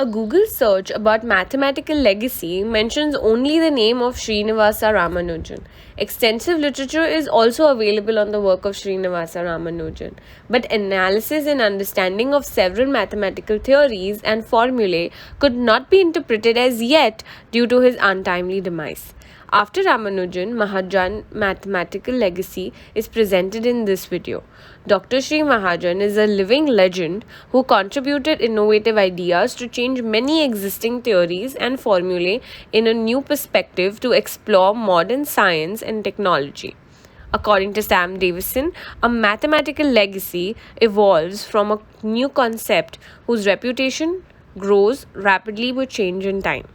A Google search about mathematical legacy mentions only the name of Srinivasa Ramanujan. Extensive literature is also available on the work of Srinivasa Ramanujan, but analysis and understanding of several mathematical theories and formulae could not be interpreted as yet due to his untimely demise. After Ramanujan, Mahajan Mathematical legacy is presented in this video. Dr. Sri Mahajan is a living legend who contributed innovative ideas to change many existing theories and formulae in a new perspective to explore modern science and technology. According to Sam Davison, a mathematical legacy evolves from a new concept whose reputation grows rapidly with change in time.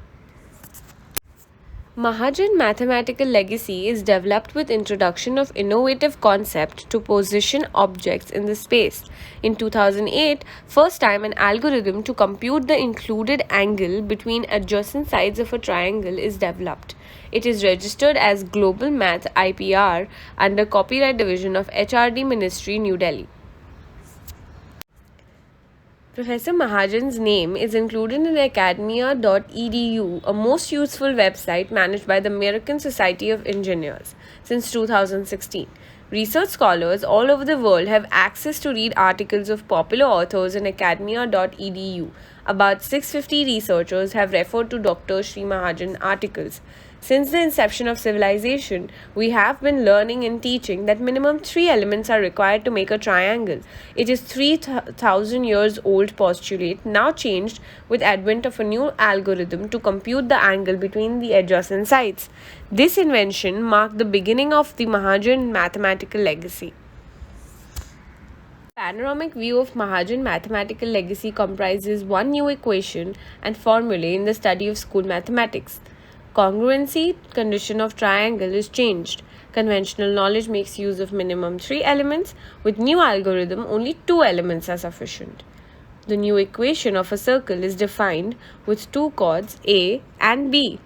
Mahajan Mathematical legacy is developed with introduction of innovative concept to position objects in the space. In 2008, first time an algorithm to compute the included angle between adjacent sides of a triangle is developed. It is registered as Global Math IPR under Copyright Division of HRD Ministry, New Delhi. Professor Mahajan's name is included in academia.edu, a most useful website managed by the American Society of Engineers since 2016. Research scholars all over the world have access to read articles of popular authors in academia.edu. About 650 researchers have referred to Dr. Sri Mahajan articles. Since the inception of civilization, we have been learning and teaching that minimum 3 elements are required to make a triangle. It is 3,000 years old postulate, now changed with advent of a new algorithm to compute the angle between the adjacent sides. This invention marked the beginning of the Mahajan mathematical legacy. Panoramic view of Mahajan mathematical legacy comprises one new equation and formulae in the study of school mathematics. Congruency condition of triangle is changed. Conventional knowledge makes use of minimum 3 elements. With new algorithm, only 2 elements are sufficient. The new equation of a circle is defined with 2 chords A and B.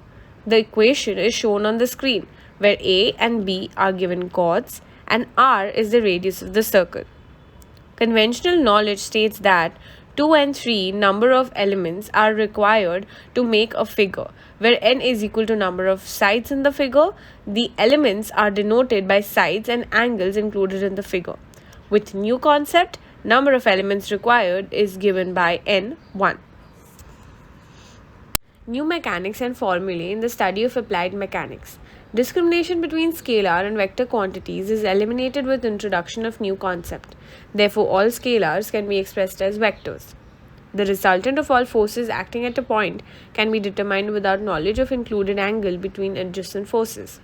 The equation is shown on the screen, where A and B are given chords and R is the radius of the circle. Conventional knowledge states that 2 and 3 number of elements are required to make a figure, where n is equal to number of sides in the figure. The elements are denoted by sides and angles included in the figure. With new concept, number of elements required is given by n1. New mechanics and formulae in the study of applied mechanics. Discrimination between scalar and vector quantities is eliminated with introduction of new concept. Therefore, all scalars can be expressed as vectors. The resultant of all forces acting at a point can be determined without knowledge of included angle between adjacent forces.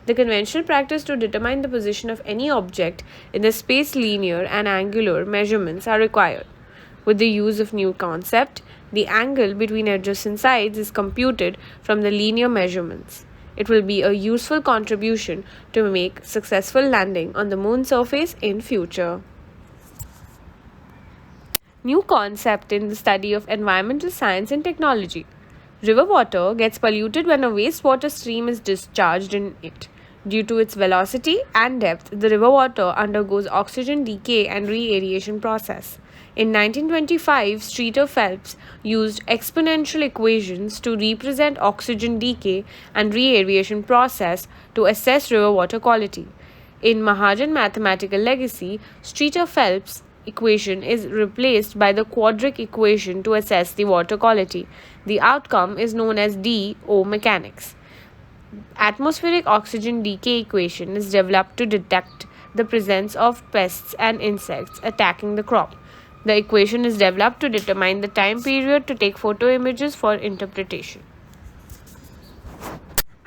The conventional practice to determine the position of any object in the space linear and angular measurements are required. With the use of new concept, the angle between adjacent sides is computed from the linear measurements. It will be a useful contribution to make successful landing on the moon surface in future. New concept in the study of environmental science and technology. River water gets polluted when a wastewater stream is discharged in it. Due to its velocity and depth, the river water undergoes oxygen decay and re-aeration process. In 1925, Streeter Phelps used exponential equations to represent oxygen decay and re-aeration process to assess river water quality. In Mahajan Mathematical legacy, Streeter Phelps equation is replaced by the quadratic equation to assess the water quality. The outcome is known as DO mechanics. Atmospheric oxygen decay equation is developed to detect the presence of pests and insects attacking the crop. The equation is developed to determine the time period to take photo images for interpretation.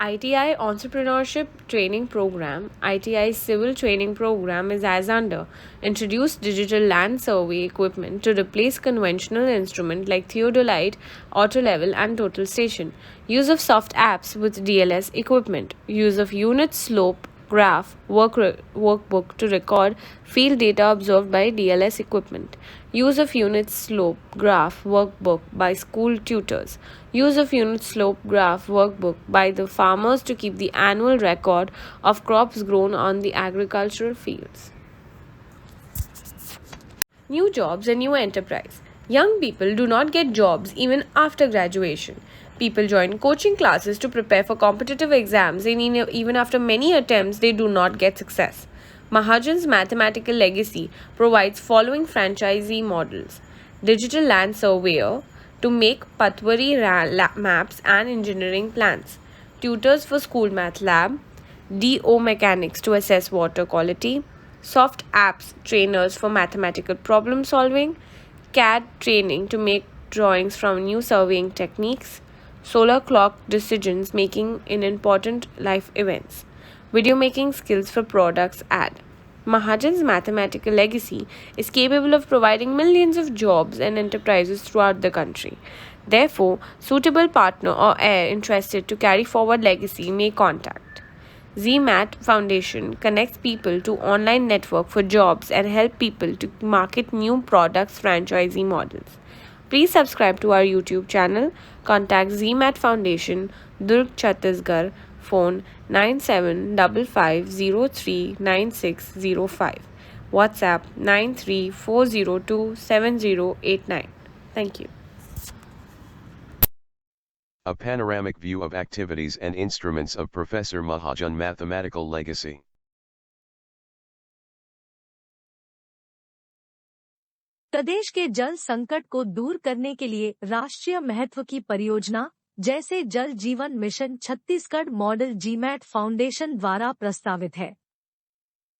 ITI Entrepreneurship Training Program, ITI Civil Training Program is as under: introduce digital land survey equipment to replace conventional instrument like theodolite, auto level and total station. Use of soft apps with DLS equipment. Use of unit slope graph workbook to record field data observed by DLS equipment. Use of unit slope graph workbook by school tutors. Use of unit slope graph workbook by the farmers to keep the annual record of crops grown on the agricultural fields. New jobs and new enterprise. Young people do not get jobs even after graduation. People join coaching classes to prepare for competitive exams, and even after many attempts, they do not get success. Mahajan's mathematical legacy provides following franchisee models: digital land surveyor to make patwari maps and engineering plans, tutors for school math lab, DO mechanics to assess water quality, soft apps trainers for mathematical problem solving, CAD training to make drawings from new surveying techniques, solar clock decisions making in important life events, video making skills for products ad. Mahajan's mathematical legacy is capable of providing millions of jobs and enterprises throughout the country. Therefore, suitable partner or heir interested to carry forward legacy may contact. ZMAT Foundation connects people to online network for jobs and help people to market new products franchisee models. Please subscribe to our YouTube channel. Contact ZMAT Foundation, Durg Chhattisgarh, phone 9755039605. WhatsApp 934027089. Thank you. A panoramic view of activities and instruments of Professor Mahajan Mathematical Legacy. प्रदेश के जल संकट को दूर करने के लिए राष्ट्रीय महत्व की परियोजना जैसे जल जीवन mission Chhattisgarh model GMAT foundation द्वारा प्रस्तावित है।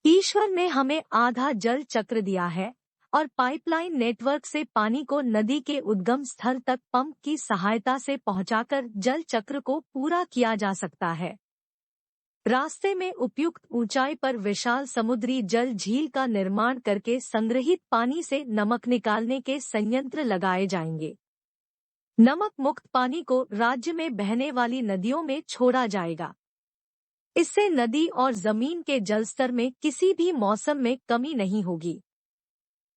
ईश्वर ने हमें आधा जल चक्र दिया है और पाइपलाइन नेटवर्क से पानी को नदी के उद्गम स्थल तक पंप की सहायता से पहुंचाकर जल चक्र को पूरा किया जा सकता है। रास्ते में उपयुक्त ऊंचाई पर विशाल समुद्री जल झील का निर्माण करके संग्रहित पानी से नमक निकालने के संयंत्र लगाए जाएंगे। नमक मुक्त पानी को राज्य में बहने वाली नदियों में छोड़ा जाएगा। इससे नदी और जमीन के जलस्तर में किसी भी मौसम में कमी नहीं होगी।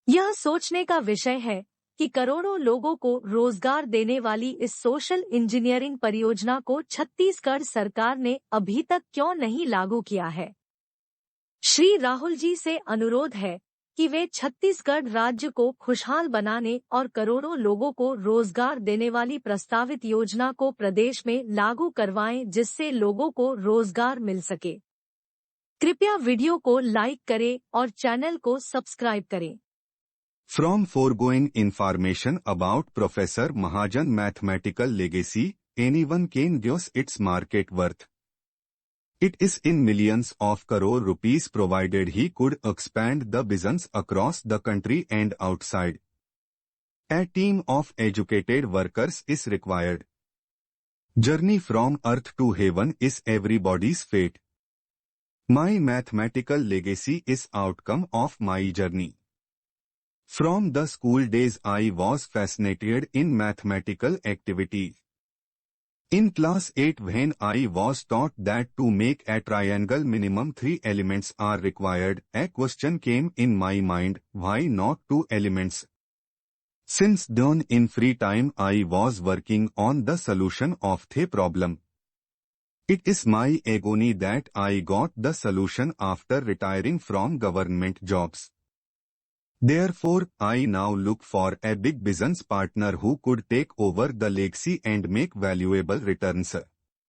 यह सोचने का विषय है कि करोड़ों लोगों को रोजगार देने वाली इस सोशल इंजीनियरिंग परियोजना को छत्तीसगढ़ सरकार ने अभी तक क्यों नहीं लागू किया है। श्री राहुल जी से अनुरोध है कि वे छत्तीसगढ़ राज्य को खुशहाल बनाने और करोड़ों लोगों को रोजगार देने वाली प्रस्तावित योजना को प्रदेश में लागू करवाएं, जिससे लोगों को रोजगार मिल सके। कृपया वीडियो को लाइक करें और चैनल को सब्सक्राइब करें। From foregoing information about Professor Mahajan Mathematical Legacy, anyone can guess its market worth. It is in millions of crore rupees provided he could expand the business across the country and outside. A team of educated workers is required. Journey from earth to heaven is everybody's fate. My mathematical legacy is outcome of my journey. From the school days I was fascinated in mathematical activity. In class 8 when I was taught that to make a triangle minimum 3 elements are required, a question came in my mind, why not 2 elements? Since then in free time I was working on the solution of the problem. It is my agony that I got the solution after retiring from government jobs. Therefore, I now look for a big business partner who could take over the legacy and make valuable returns.